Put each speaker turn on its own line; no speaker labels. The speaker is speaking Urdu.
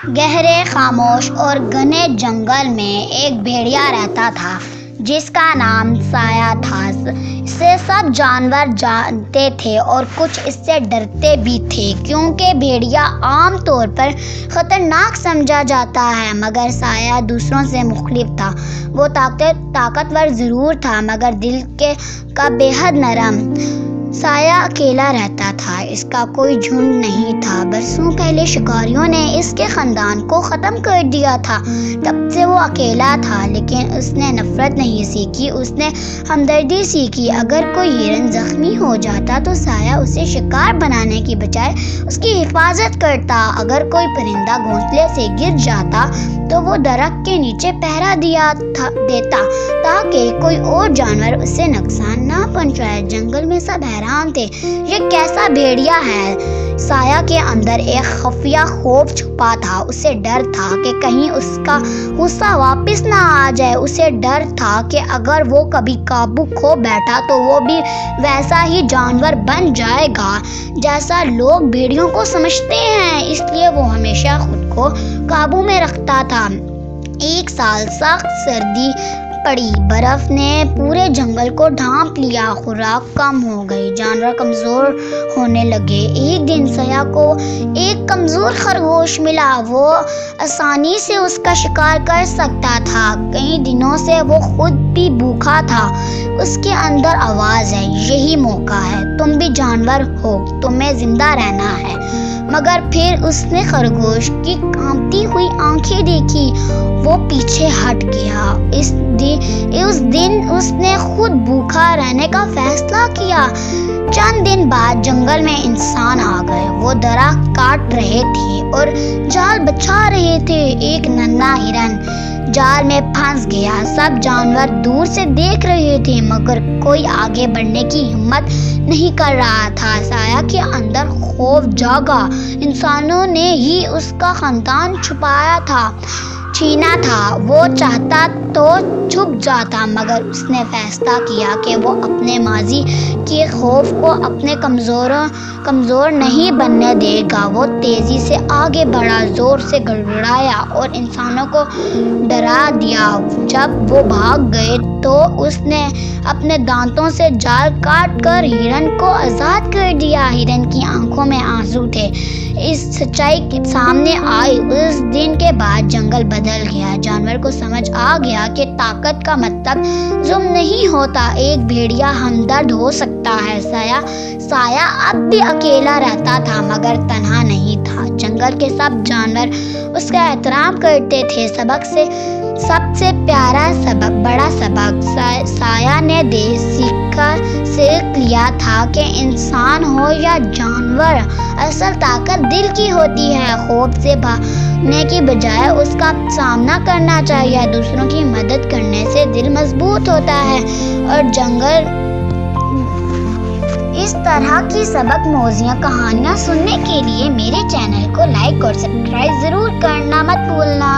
گہرے خاموش اور گھنے جنگل میں ایک بھیڑیا رہتا تھا جس کا نام سایہ تھا۔ اسے سب جانور جانتے تھے اور کچھ اس سے ڈرتے بھی تھے کیونکہ بھیڑیا عام طور پر خطرناک سمجھا جاتا ہے، مگر سایہ دوسروں سے مختلف تھا۔ وہ طاقتور ضرور تھا مگر دل کا بے حد نرم۔ سایہ اکیلا رہتا تھا، اس کا کوئی جھنڈ نہیں تھا۔ برسوں پہلے شکاریوں نے اس کے خاندان کو ختم کر دیا تھا، تب سے وہ اکیلا تھا، لیکن اس نے نفرت نہیں سیکھی، اس نے ہمدردی سیکھی۔ اگر کوئی ہرن زخمی ہو جاتا تو سایہ اسے شکار بنانے کی بجائے اس کی حفاظت کرتا۔ اگر کوئی پرندہ گھونسلے سے گر جاتا تو وہ درخت کے نیچے پہرا دیتا تاکہ کوئی اور جانور اسے نقصان نہ پہنچائے۔ جنگل میں سب حیران تھے، یہ کیسا بھیڑیا ہے؟ سایہ کے اندر ایک خفیہ خوف چھپا تھا۔ اسے ڈر تھا کہ کہیں اس کا غصہ واپس نہ آ جائے۔ اسے ڈر تھا کہ اگر وہ کبھی قابو کھو بیٹھا تو وہ بھی ویسا ہی جانور بن جائے گا جیسا لوگ بھیڑیوں کو سمجھتے ہیں۔ اس لیے وہ ہمیشہ خود کو قابو میں رکھتا تھا۔ ایک سال سخت سردی پڑی، برف نے پورے جنگل کو ڈھانپ لیا، خوراک کم ہو گئی، جانور کمزور ہونے لگے۔ ایک دن سایہ کو ایک کمزور خرگوش ملا، وہ آسانی سے اس کا شکار کر سکتا تھا۔ کئی دنوں سے وہ خود بھی بھوکا تھا۔ اس کے اندر آواز ہے، یہی موقع ہے، تم بھی جانور ہو، تمہیں زندہ رہنا ہے۔ مگر پھر اس نے خرگوش کی کانپتی ہوئی آنکھیں دیکھی، وہ پیچھے ہٹ گیا۔ اس دن اس نے خود بھوکا رہنے کا فیصلہ کیا۔ چند دن بعد جنگل میں انسان آ گئے، وہ درخت کاٹ رہے تھے اور جال بچھا رہے تھے۔ ایک ننھا ہرن جال میں پھنس گیا۔ سب جانور دور سے دیکھ رہے تھے مگر کوئی آگے بڑھنے کی ہمت نہیں کر رہا تھا۔ سایہ کے اندر خوف جاگا، انسانوں نے ہی اس کا خاندان چھینا تھا۔ وہ چاہتا تو چھپ جاتا مگر اس نے فیصلہ کیا کہ وہ اپنے ماضی کے خوف کو اپنے کمزور نہیں بننے دے گا۔ وہ تیزی سے آگے بڑھا، زور سے گڑگڑایا اور انسانوں کو ڈرا دیا۔ جب وہ بھاگ گئے تو اس نے اپنے دانتوں سے جال کاٹ کر ہرن کو آزاد کر دیا۔ ہرن کی آنکھوں میں آنسو تھے۔ اس سچائی سامنے آئی، اس دن کے بعد جنگل بدل گیا۔ جانور کو سمجھ آ گیا کہ طاقت کا مطلب ظلم نہیں ہوتا، ایک بھیڑیا ہمدرد ہو سکتا ہے۔ سایہ اب بھی اکیلا رہتا تھا مگر تنہا نہیں تھا۔ جنگل کے سب جانور اس کا احترام کرتے تھے۔ سب سے بڑا سبق سایہ نے سیکھ لیا تھا کہ انسان ہو یا جانور، اصل طاقت دل کی ہوتی ہے۔ خوف سے بھاگنے کی بجائے اس کا سامنا کرنا چاہیے۔ دوسروں کی مدد کرنے سے دل مضبوط ہوتا ہے اور جنگل۔ اس طرح کی سبق موزیاں کہانیاں سننے کے لیے میرے چینل کو لائک اور سبسکرائب ضرور کرنا مت بھولنا۔